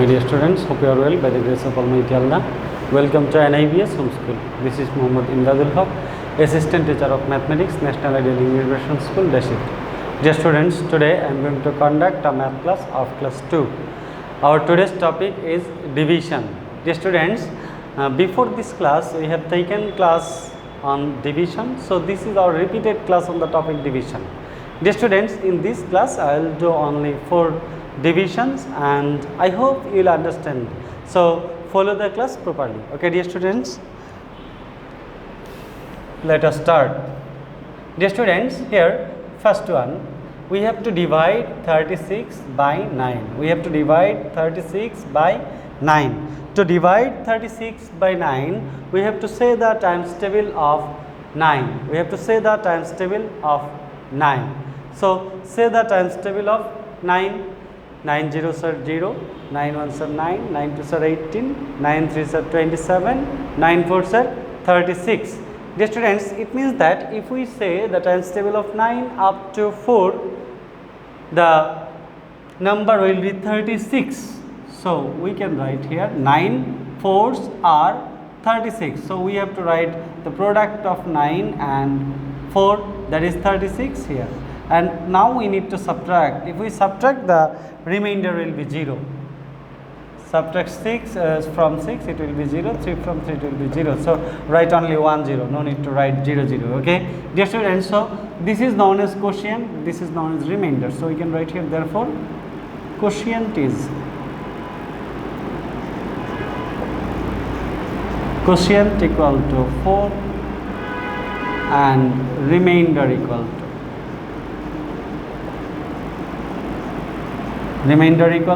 my dear students, hope you are well by the grace of Almighty Allah. Welcome to NIBS Home School. This is Emdadul, Haque, Assistant Teacher of Mathematics, National Ideal Integration School, Dashit. Dear students, today I am going to conduct a math class of class 2. Our today's topic is division. Dear students, before this class we have taken class on division, so this is our repeated class on the topic division. Dear students, in this class I will do only 4 divisions and I hope you will understand. So follow the class properly. Okay, dear students, let us start. Dear students, here first one, we have to divide 36 by 9. We have to divide 36 by 9. To divide 36 by 9, we have to say the times table of 9. We have to say the times table of 9. So say the times table of 9. 9 zeros are 0, 9 ones are 9, 9 twos are 18, 9 threes are 27, 9 fours are 36. Dear students, it means that if we say the times table of 9 up to 4, the number will be 36. So we can write here 9 fours are 36. So we have to write the product of 9 and 4, that is 36 here. And now we need to subtract. If we subtract, the remainder will be 0. Subtract 6 from 6, it will be 0. 3 from 3, it will be 0. So write only 1 0. No need to write 0 0. Okay, dear students. So this is known as quotient. This is known as remainder. So we can write here. Therefore, quotient is equal to 4 and remainder equal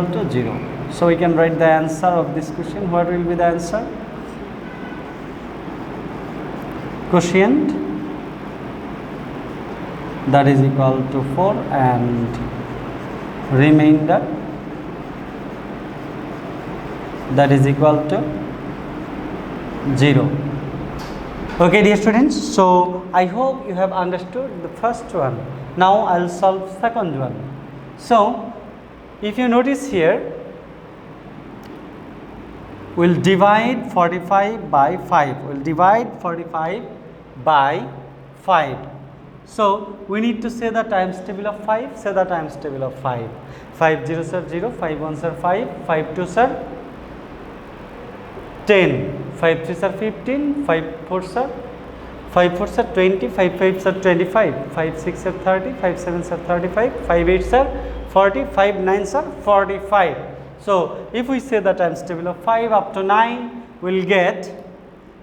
to 0. So we can write the answer of this question. What will be the answer? Quotient, that is equal to 4 and remainder, that is equal to 0. Okay, dear students, so I hope you have understood the first one. Now I will solve second one. So if you notice here, we will divide 45 by 5. We will divide 45 by 5. So we need to say the times table of 5. Say the times table of 5. 5 zeros are 0, 5 ones are 5, 5 twos are 10, 5 threes are 15, 5 fours are 20, 5 fives are 25, 5 six are 30, 5 sevens are 35, 5 eights are 40, 5 nines are 45. So if we say the times table of 5 up to 9, we will get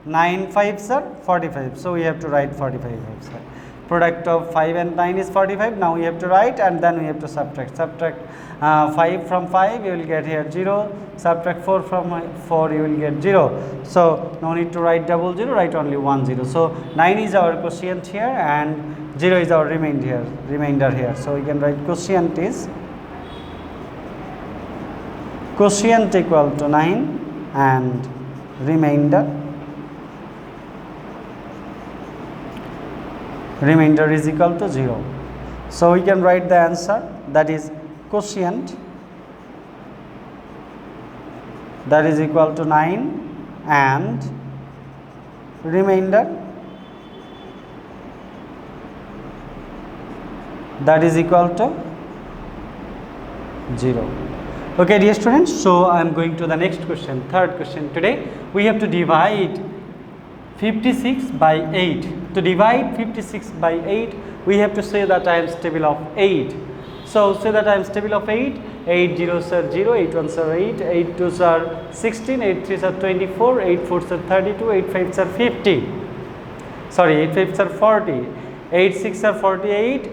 9 fives are 45. So we have to write 45 fives. Product of 5 and 9 is 45. Now we have to write and then we have to subtract. Subtract 5 from 5, you will get here 0. Subtract 4 from 4, you will get 0. So no need to write double 0, write only 1 0. So 9 is our quotient here and 0 is our remainder here. So we can write quotient is equal to 9 and remainder is equal to 0. So we can write the answer, that is quotient, that is equal to 9 and remainder, that is equal to 0. Okay, dear students, so I am going to the next question, third question. Today we have to divide 56 by 8. To divide 56 by 8, we have to say the times table of 8. So say the times table of 8. 8 zeros are 0, 8 ones are 8, 8 twos are 16, 8 threes are 24, 8 fours are 32, 8 fives are 50. Sorry, 8 fives are 40, 8 six are 48,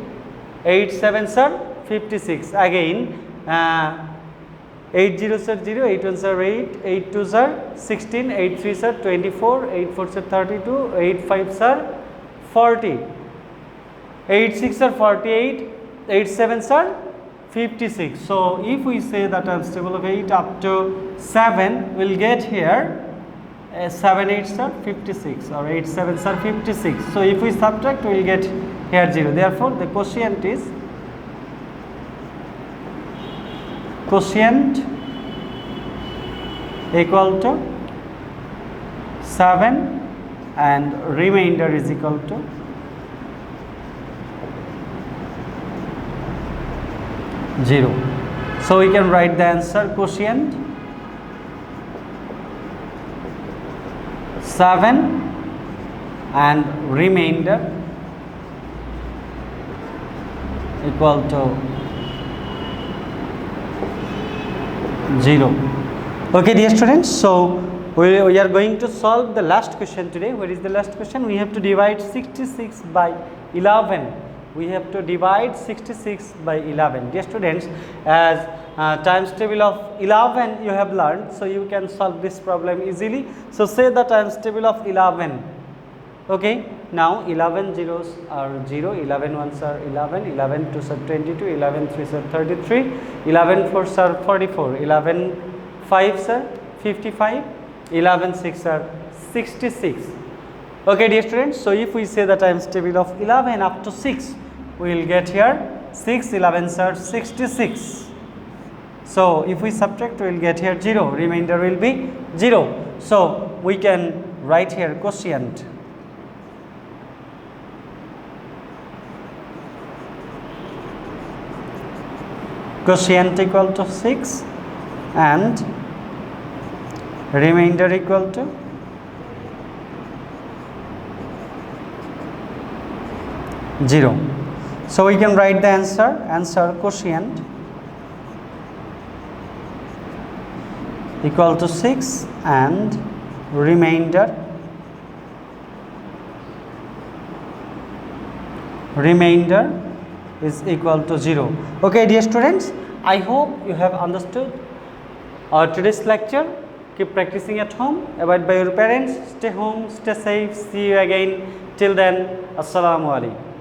8 sevens are 56. Again, 8 zeros are 0, 8 ones are 8, 8 twos are 16, 8 threes are 24, 8 fours are 32, 8 fives are 40, 8 six are 48, 8 sevens are 56. So if we say the times table of 8 up to 7, we will get here 7 eights are 56 or 8 sevens are 56. So if we subtract, we will get here 0. Therefore the quotient is equal to 7 and remainder is equal to 0. So we can write the answer quotient 7 and remainder equal to 0. Okay, dear students, so we are going to solve the last question today. What is the last question? We have to divide 66 by 11. We have to divide 66 by 11. Dear students, as times table of 11 you have learned, so you can solve this problem easily. So say the times table of 11. Okay, now 11 zeros are 0, 11 ones are 11, 11 twos are 22, 11 threes are 33, 11 fours are 44, 11 fives are 55, 11 six are 66. Okay, dear students, so if we say the times table of 11 up to 6, we will get here 6 11s are 66. So if we subtract, we will get here 0, remainder will be 0. So we can write here quotient. Quotient equal to 6 and remainder equal to 0. So we can write the answer quotient equal to 6 and remainder is equal to 0. Okay, dear students, I hope you have understood our today's lecture. Keep practicing at home, abide by your parents, stay home, stay safe, see you again. Till then, Assalamu alaikum.